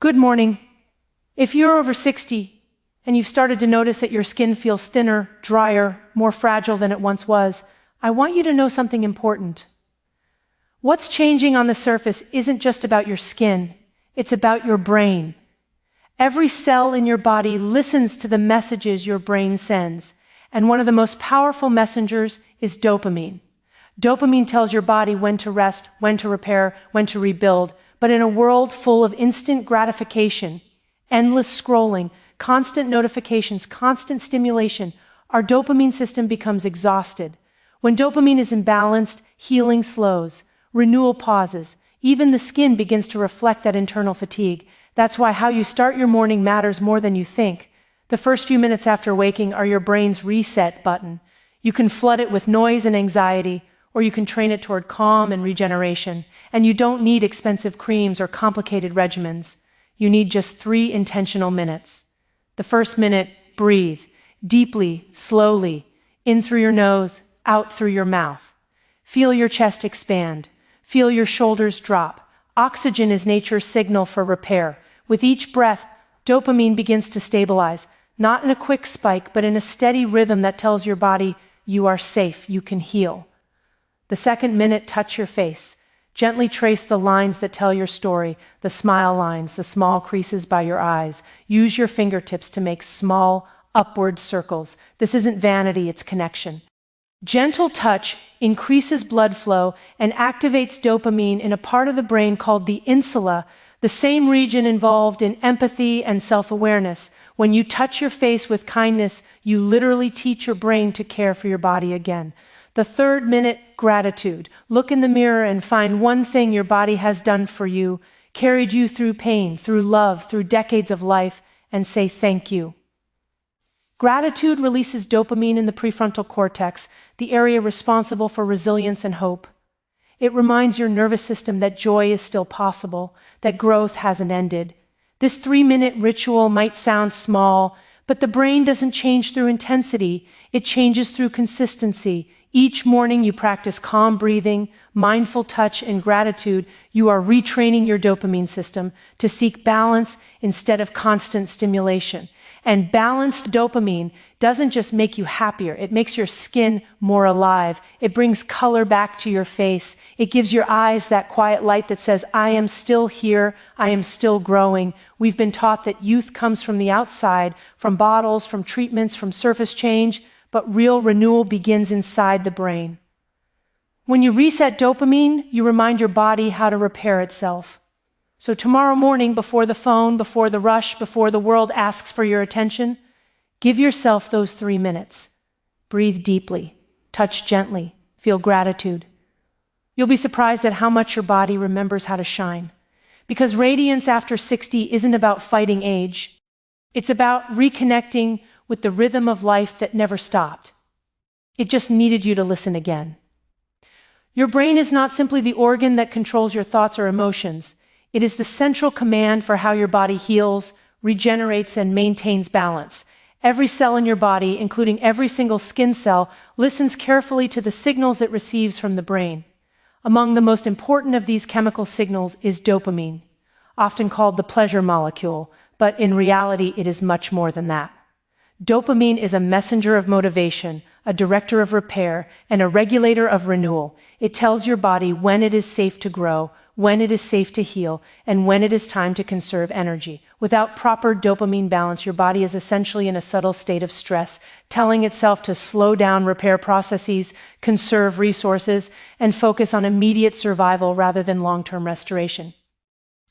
Good morning. If you're over 60 and you've started to notice that your skin feels thinner, drier, more fragile than it once was, I want you to know something important. What's changing on the surface isn't just about your skin, it's about your brain. Every cell in your body listens to the messages your brain sends, and one of the most powerful messengers is dopamine. Dopamine tells your body when to rest, when to repair, when to rebuild. But in a world full of instant gratification, endless scrolling, constant notifications, constant stimulation, our dopamine system becomes exhausted. When dopamine is imbalanced, healing slows, renewal pauses, even the skin begins to reflect that internal fatigue. That's why how you start your morning matters more than you think. The first few minutes after waking are your brain's reset button. You can flood it with noise and anxiety, or you can train it toward calm and regeneration. And you don't need expensive creams or complicated regimens. You need just 3 intentional minutes. The first minute, breathe, deeply, slowly, in through your nose, out through your mouth. Feel your chest expand. Feel your shoulders drop. Oxygen is nature's signal for repair. With each breath, dopamine begins to stabilize, not in a quick spike, but in a steady rhythm that tells your body, you are safe, you can heal. The second minute, touch your face. Gently trace the lines that tell your story, the smile lines, the small creases by your eyes. Use your fingertips to make small, upward circles. This isn't vanity, it's connection. Gentle touch increases blood flow and activates dopamine in a part of the brain called the insula, the same region involved in empathy and self-awareness. When you touch your face with kindness, you literally teach your brain to care for your body again. The third minute, gratitude. Look in the mirror and find one thing your body has done for you, carried you through pain, through love, through decades of life, and say thank you. Gratitude releases dopamine in the prefrontal cortex, the area responsible for resilience and hope. It reminds your nervous system that joy is still possible, that growth hasn't ended. This 3-minute ritual might sound small, but the brain doesn't change through intensity, it changes through consistency. Each morning you practice calm breathing, mindful touch, and gratitude. You are retraining your dopamine system to seek balance instead of constant stimulation. And balanced dopamine doesn't just make you happier, it makes your skin more alive. It brings color back to your face. It gives your eyes that quiet light that says, I am still here, I am still growing. We've been taught that youth comes from the outside, from bottles, from treatments, from surface change. But real renewal begins inside the brain. When you reset dopamine, you remind your body how to repair itself. So tomorrow morning, before the phone, before the rush, before the world asks for your attention, give yourself those 3 minutes. Breathe deeply, touch gently, feel gratitude. You'll be surprised at how much your body remembers how to shine. Because radiance after 60 isn't about fighting age. It's about reconnecting with the rhythm of life that never stopped. It just needed you to listen again. Your brain is not simply the organ that controls your thoughts or emotions. It is the central command for how your body heals, regenerates, and maintains balance. Every cell in your body, including every single skin cell, listens carefully to the signals it receives from the brain. Among the most important of these chemical signals is dopamine, often called the pleasure molecule, but in reality it is much more than that. Dopamine is a messenger of motivation, a director of repair, and a regulator of renewal. It tells your body when it is safe to grow, when it is safe to heal, and when it is time to conserve energy. Without proper dopamine balance, your body is essentially in a subtle state of stress, telling itself to slow down repair processes, conserve resources, and focus on immediate survival rather than long-term restoration.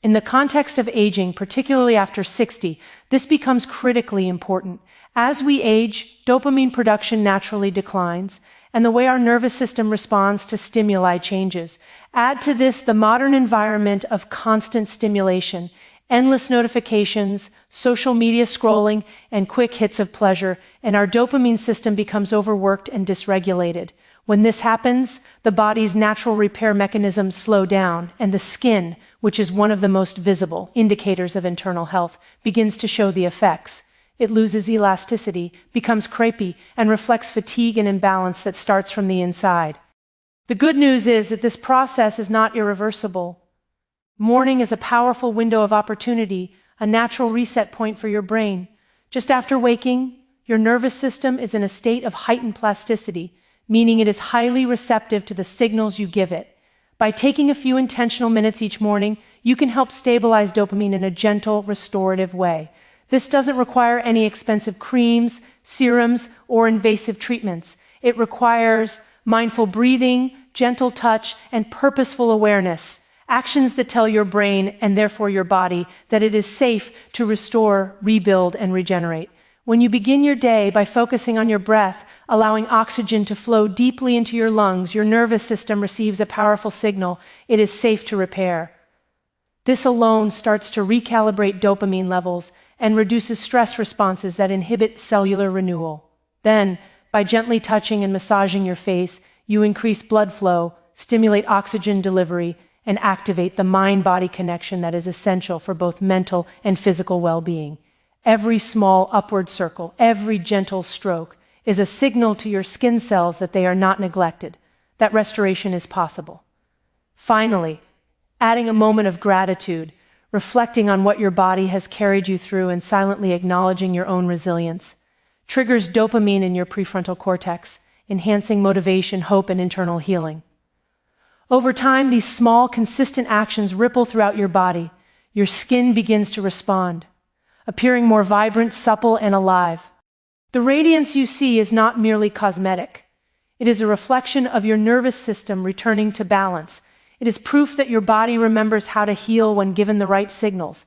In the context of aging, particularly after 60, this becomes critically important. As we age, dopamine production naturally declines, and the way our nervous system responds to stimuli changes. Add to this the modern environment of constant stimulation, endless notifications, social media scrolling, and quick hits of pleasure, and our dopamine system becomes overworked and dysregulated. When this happens, the body's natural repair mechanisms slow down, and the skin, which is one of the most visible indicators of internal health, begins to show the effects. It loses elasticity, becomes crepey, and reflects fatigue and imbalance that starts from the inside. The good news is that this process is not irreversible. Morning is a powerful window of opportunity, a natural reset point for your brain. Just after waking, your nervous system is in a state of heightened plasticity, meaning it is highly receptive to the signals you give it. By taking a few intentional minutes each morning, you can help stabilize dopamine in a gentle, restorative way. This doesn't require any expensive creams, serums, or invasive treatments. It requires mindful breathing, gentle touch, and purposeful awareness, actions that tell your brain, and therefore your body, that it is safe to restore, rebuild, and regenerate. When you begin your day by focusing on your breath, allowing oxygen to flow deeply into your lungs, your nervous system receives a powerful signal: it is safe to repair. This alone starts to recalibrate dopamine levels and reduces stress responses that inhibit cellular renewal. Then, by gently touching and massaging your face, you increase blood flow, stimulate oxygen delivery, and activate the mind-body connection that is essential for both mental and physical well-being. Every small upward circle, every gentle stroke, is a signal to your skin cells that they are not neglected, that restoration is possible. Finally, adding a moment of gratitude, reflecting on what your body has carried you through and silently acknowledging your own resilience, triggers dopamine in your prefrontal cortex, enhancing motivation, hope, and internal healing. Over time, these small, consistent actions ripple throughout your body. Your skin begins to respond, appearing more vibrant, supple, and alive. The radiance you see is not merely cosmetic. It is a reflection of your nervous system returning to balance. It is proof that your body remembers how to heal when given the right signals.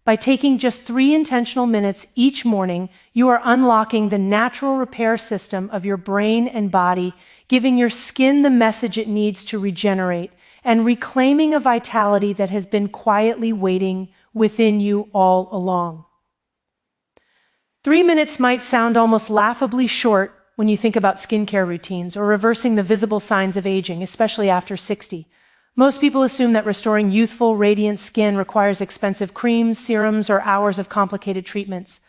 By taking just 3 intentional minutes each morning, you are unlocking the natural repair system of your brain and body, giving your skin the message it needs to regenerate, and reclaiming a vitality that has been quietly waiting within you all along. 3 minutes might sound almost laughably short when you think about skincare routines or reversing the visible signs of aging, especially after 60. Most people assume that restoring youthful, radiant skin requires expensive creams, serums, or hours of complicated treatments.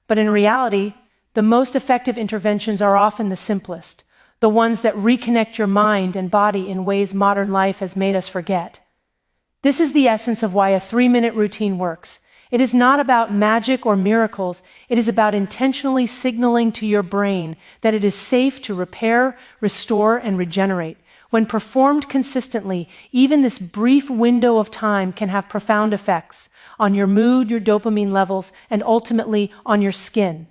But in reality, the most effective interventions are often the simplest, the ones that reconnect your mind and body in ways modern life has made us forget. This is the essence of why a 3-minute routine works. It is not about magic or miracles. It is about intentionally signaling to your brain that it is safe to repair, restore, and regenerate. When performed consistently, even this brief window of time can have profound effects on your mood, your dopamine levels, and ultimately on your skin.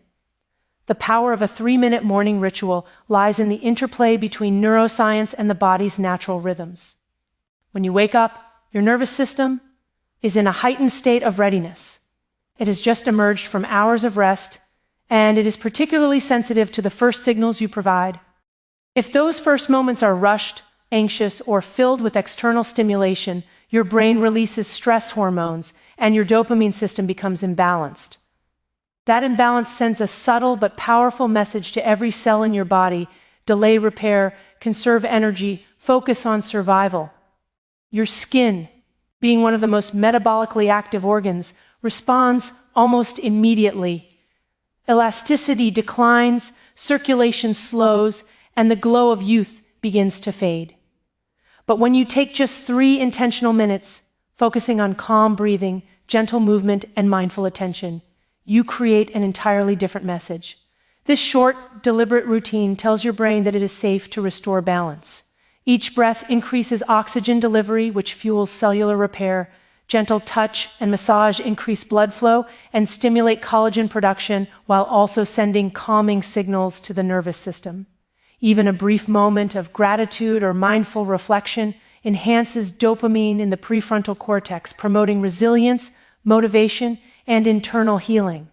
The power of a 3-minute morning ritual lies in the interplay between neuroscience and the body's natural rhythms. When you wake up, your nervous system is in a heightened state of readiness. It has just emerged from hours of rest, and it is particularly sensitive to the first signals you provide. If those first moments are rushed, anxious, or filled with external stimulation, your brain releases stress hormones and your dopamine system becomes imbalanced. That imbalance sends a subtle but powerful message to every cell in your body: delay repair, conserve energy, focus on survival. Your skin, being one of the most metabolically active organs, responds almost immediately. Elasticity declines, circulation slows, and the glow of youth begins to fade. But when you take just 3 intentional minutes, focusing on calm breathing, gentle movement, and mindful attention, you create an entirely different message. This short, deliberate routine tells your brain that it is safe to restore balance. Each breath increases oxygen delivery, which fuels cellular repair. Gentle touch and massage increase blood flow and stimulate collagen production, while also sending calming signals to the nervous system. Even a brief moment of gratitude or mindful reflection enhances dopamine in the prefrontal cortex, promoting resilience, motivation, and internal healing.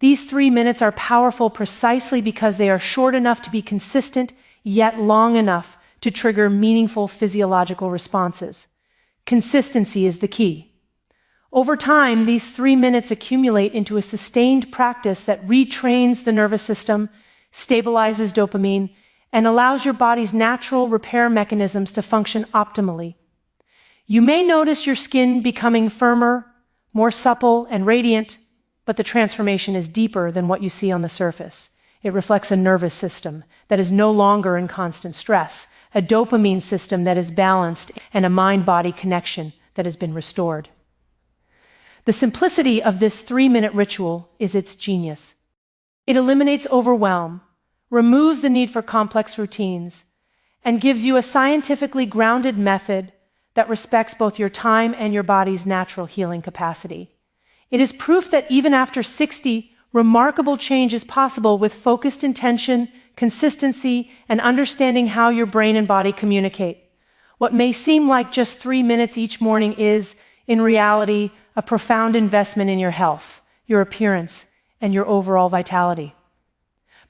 These 3 minutes are powerful precisely because they are short enough to be consistent, yet long enough to trigger meaningful physiological responses. Consistency is the key. Over time, these 3 minutes accumulate into a sustained practice that retrains the nervous system, stabilizes dopamine, and allows your body's natural repair mechanisms to function optimally. You may notice your skin becoming firmer, more supple, and radiant, but the transformation is deeper than what you see on the surface. It reflects a nervous system that is no longer in constant stress, a dopamine system that is balanced, and a mind-body connection that has been restored. The simplicity of this 3-minute ritual is its genius. It eliminates overwhelm, removes the need for complex routines, and gives you a scientifically grounded method that respects both your time and your body's natural healing capacity. It is proof that even after 60, remarkable change is possible with focused intention, consistency, and understanding how your brain and body communicate. What may seem like just 3 minutes each morning is, in reality, a profound investment in your health, your appearance, and your overall vitality.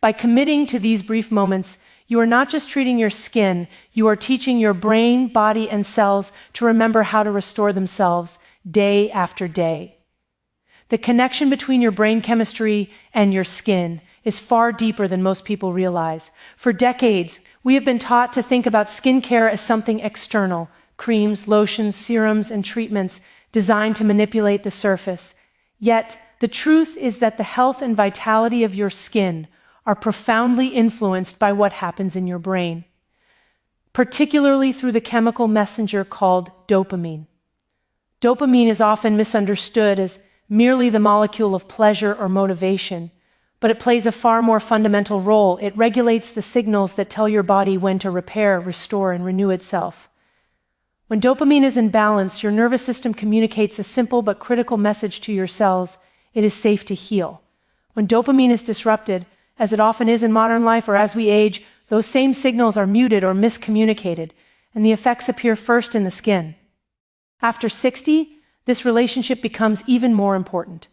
By committing to these brief moments, you are not just treating your skin, you are teaching your brain, body, and cells to remember how to restore themselves day after day. The connection between your brain chemistry and your skin is far deeper than most people realize. For decades, we have been taught to think about skincare as something external, creams, lotions, serums, and treatments designed to manipulate the surface. Yet, the truth is that the health and vitality of your skin are profoundly influenced by what happens in your brain, particularly through the chemical messenger called dopamine. Dopamine is often misunderstood as merely the molecule of pleasure or motivation, but it plays a far more fundamental role. It regulates the signals that tell your body when to repair, restore, and renew itself. When dopamine is in balance, your nervous system communicates a simple but critical message to your cells: it is safe to heal. When dopamine is disrupted, as it often is in modern life or as we age, those same signals are muted or miscommunicated, and the effects appear first in the skin. After 60, this relationship becomes even more important.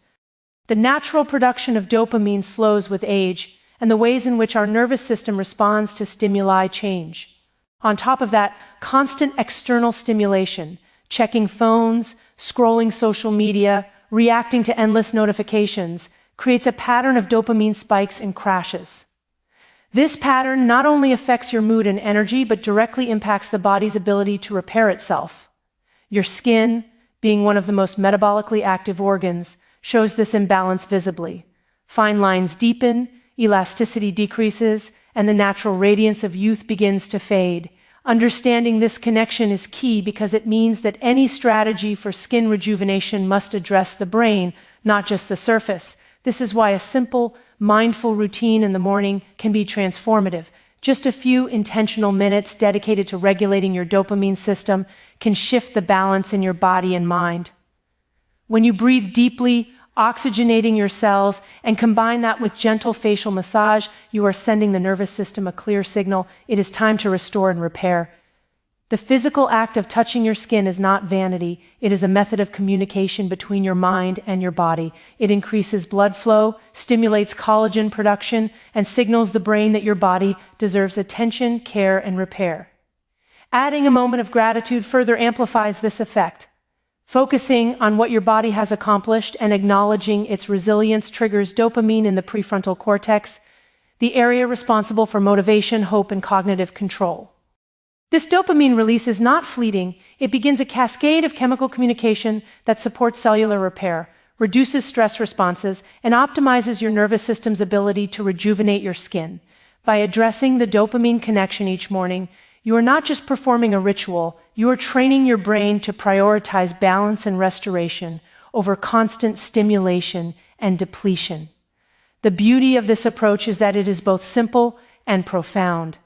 The natural production of dopamine slows with age, and the ways in which our nervous system responds to stimuli change. On top of that, constant external stimulation, checking phones, scrolling social media, reacting to endless notifications, creates a pattern of dopamine spikes and crashes. This pattern not only affects your mood and energy, but directly impacts the body's ability to repair itself. Your skin, being one of the most metabolically active organs, shows this imbalance visibly. Fine lines deepen, elasticity decreases, and the natural radiance of youth begins to fade. Understanding this connection is key because it means that any strategy for skin rejuvenation must address the brain, not just the surface. This is why a simple, mindful routine in the morning can be transformative. Just a few intentional minutes dedicated to regulating your dopamine system can shift the balance in your body and mind. When you breathe deeply, oxygenating your cells, and combine that with gentle facial massage, you are sending the nervous system a clear signal: it is time to restore and repair. The physical act of touching your skin is not vanity, it is a method of communication between your mind and your body. It increases blood flow, stimulates collagen production, and signals the brain that your body deserves attention, care, and repair. Adding a moment of gratitude further amplifies this effect. Focusing on what your body has accomplished and acknowledging its resilience triggers dopamine in the prefrontal cortex, the area responsible for motivation, hope, and cognitive control. This dopamine release is not fleeting. It begins a cascade of chemical communication that supports cellular repair, reduces stress responses, and optimizes your nervous system's ability to rejuvenate your skin. By addressing the dopamine connection each morning, you are not just performing a ritual, you are training your brain to prioritize balance and restoration over constant stimulation and depletion. The beauty of this approach is that it is both simple and profound.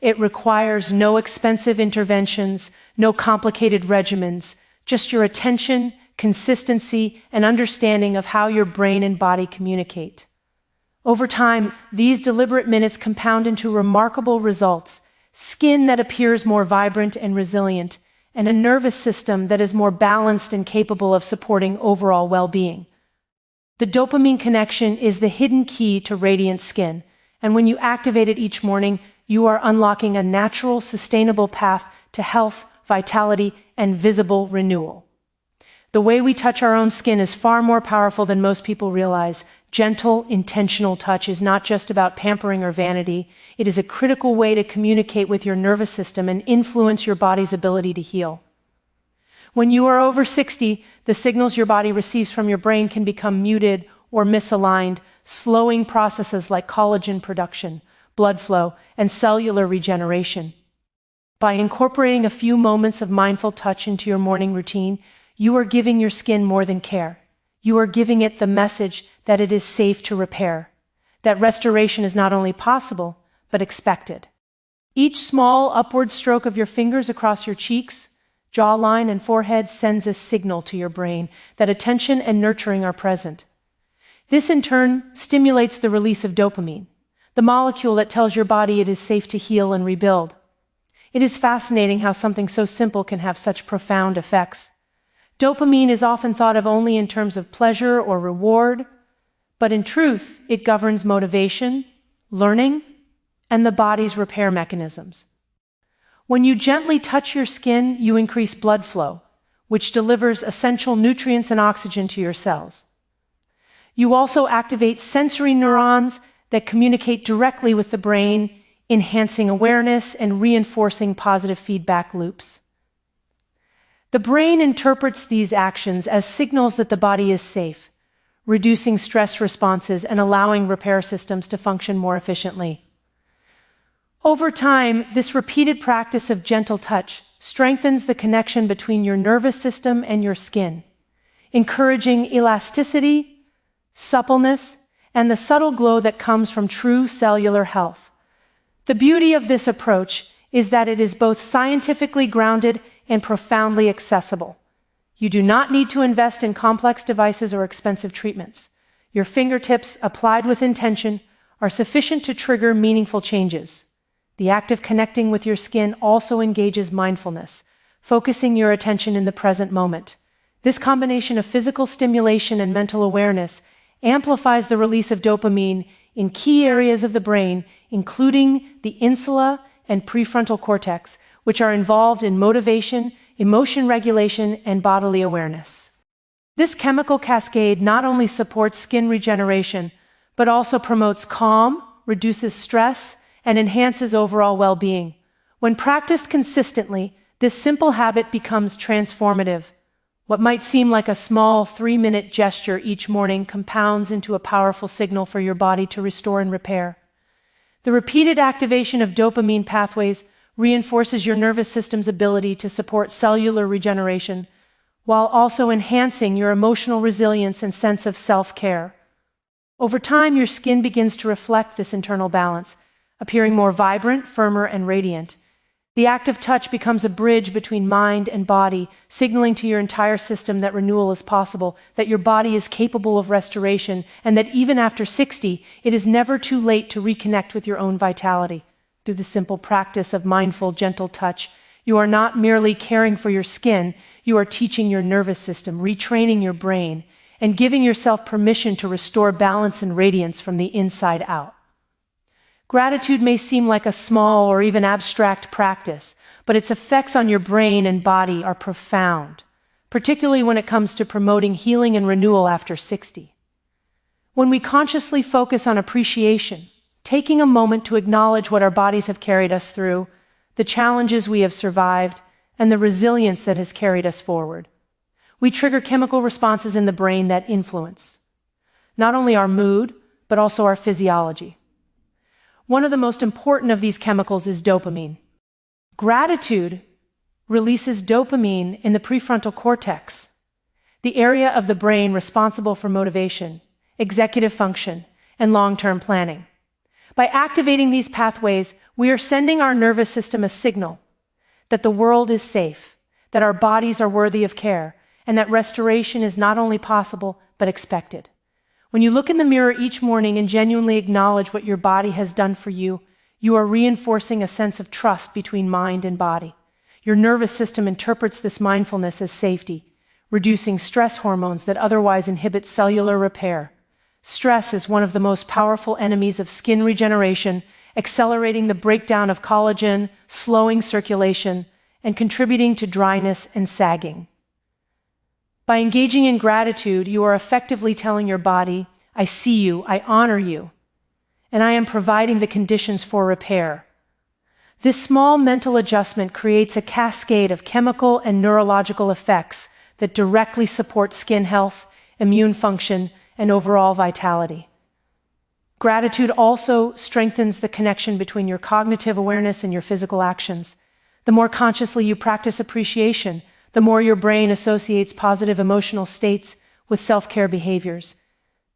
It requires no expensive interventions, no complicated regimens, just your attention, consistency, and understanding of how your brain and body communicate. Over time, these deliberate minutes compound into remarkable results: skin that appears more vibrant and resilient, and a nervous system that is more balanced and capable of supporting overall well-being. The dopamine connection is the hidden key to radiant skin, and when you activate it each morning, you are unlocking a natural, sustainable path to health, vitality, and visible renewal. The way we touch our own skin is far more powerful than most people realize. Gentle, intentional touch is not just about pampering or vanity. It is a critical way to communicate with your nervous system and influence your body's ability to heal. When you are over 60, the signals your body receives from your brain can become muted or misaligned, slowing processes like collagen production, blood flow, and cellular regeneration. By incorporating a few moments of mindful touch into your morning routine, you are giving your skin more than care. you are giving it the message that it is safe to repair, that restoration is not only possible, but expected. Each small upward stroke of your fingers across your cheeks, jawline, and forehead sends a signal to your brain that attention and nurturing are present. This in turn stimulates the release of dopamine, the molecule that tells your body it is safe to heal and rebuild. It is fascinating how something so simple can have such profound effects. Dopamine is often thought of only in terms of pleasure or reward, but in truth, it governs motivation, learning, and the body's repair mechanisms. When you gently touch your skin, you increase blood flow, which delivers essential nutrients and oxygen to your cells. You also activate sensory neurons that communicate directly with the brain, enhancing awareness and reinforcing positive feedback loops. The brain interprets these actions as signals that the body is safe, reducing stress responses and allowing repair systems to function more efficiently. Over time, this repeated practice of gentle touch strengthens the connection between your nervous system and your skin, encouraging elasticity, suppleness, and the subtle glow that comes from true cellular health. The beauty of this approach is that it is both scientifically grounded and profoundly accessible. You do not need to invest in complex devices or expensive treatments. Your fingertips, applied with intention, are sufficient to trigger meaningful changes. The act of connecting with your skin also engages mindfulness, focusing your attention in the present moment. This combination of physical stimulation and mental awareness amplifies the release of dopamine in key areas of the brain, including the insula and prefrontal cortex, which are involved in motivation, emotion regulation, and bodily awareness. This chemical cascade not only supports skin regeneration, but also promotes calm, reduces stress, and enhances overall well-being. When practiced consistently, this simple habit becomes transformative. What might seem like a small 3-minute gesture each morning compounds into a powerful signal for your body to restore and repair. The repeated activation of dopamine pathways reinforces your nervous system's ability to support cellular regeneration, while also enhancing your emotional resilience and sense of self-care. Over time, your skin begins to reflect this internal balance, appearing more vibrant, firmer, and radiant. The act of touch becomes a bridge between mind and body, signaling to your entire system that renewal is possible, that your body is capable of restoration, and that even after 60, it is never too late to reconnect with your own vitality. Through the simple practice of mindful, gentle touch, you are not merely caring for your skin, you are teaching your nervous system, retraining your brain, and giving yourself permission to restore balance and radiance from the inside out. Gratitude may seem like a small or even abstract practice, but its effects on your brain and body are profound, particularly when it comes to promoting healing and renewal after 60. When we consciously focus on appreciation, taking a moment to acknowledge what our bodies have carried us through, the challenges we have survived, and the resilience that has carried us forward, we trigger chemical responses in the brain that influence not only our mood, but also our physiology. One of the most important of these chemicals is dopamine. Gratitude releases dopamine in the prefrontal cortex, the area of the brain responsible for motivation, executive function, and long-term planning. By activating these pathways, we are sending our nervous system a signal that the world is safe, that our bodies are worthy of care, and that restoration is not only possible, but expected. When you look in the mirror each morning and genuinely acknowledge what your body has done for you, you are reinforcing a sense of trust between mind and body. Your nervous system interprets this mindfulness as safety, reducing stress hormones that otherwise inhibit cellular repair. Stress is one of the most powerful enemies of skin regeneration, accelerating the breakdown of collagen, slowing circulation, and contributing to dryness and sagging. By engaging in gratitude, you are effectively telling your body, I see you, I honor you, and I am providing the conditions for repair. This small mental adjustment creates a cascade of chemical and neurological effects that directly support skin health, immune function, and overall vitality. Gratitude also strengthens the connection between your cognitive awareness and your physical actions. The more consciously you practice appreciation, the more your brain associates positive emotional states with self-care behaviors.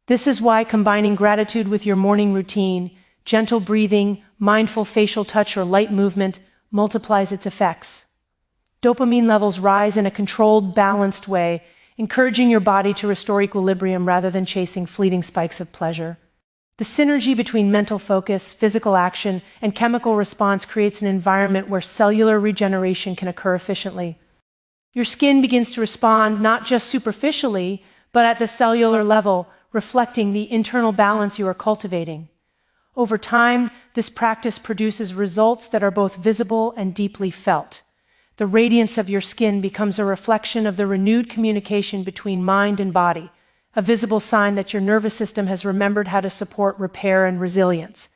This is why combining gratitude with your morning routine, gentle breathing, mindful facial touch, or light movement multiplies its effects. Dopamine levels rise in a controlled, balanced way, encouraging your body to restore equilibrium rather than chasing fleeting spikes of pleasure. The synergy between mental focus, physical action, and chemical response creates an environment where cellular regeneration can occur efficiently. Your skin begins to respond not just superficially, but at the cellular level, reflecting the internal balance you are cultivating. Over time, this practice produces results that are both visible and deeply felt. The radiance of your skin becomes a reflection of the renewed communication between mind and body, a visible sign that your nervous system has remembered how to support repair and resilience.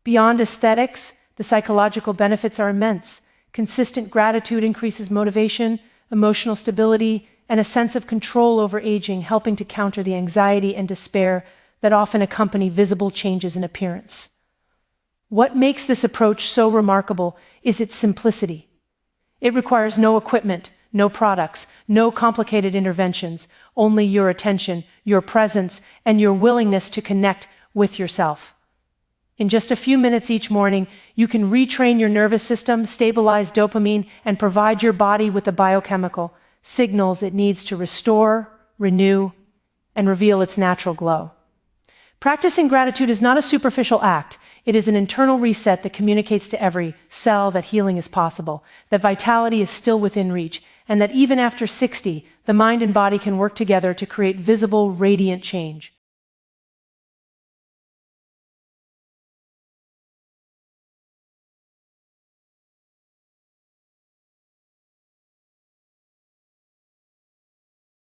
Beyond aesthetics, the psychological benefits are immense. Consistent gratitude increases motivation, emotional stability, and a sense of control over aging, helping to counter the anxiety and despair that often accompany visible changes in appearance. What makes this approach so remarkable is its simplicity. It requires no equipment, no products, no complicated interventions, only your attention, your presence, and your willingness to connect with yourself. In just a few minutes each morning, you can retrain your nervous system, stabilize dopamine, and provide your body with the biochemical signals it needs to restore, renew, and reveal its natural glow. Practicing gratitude is not a superficial act. It is an internal reset that communicates to every cell that healing is possible, that vitality is still within reach, and that even after 60, the mind and body can work together to create visible, radiant change.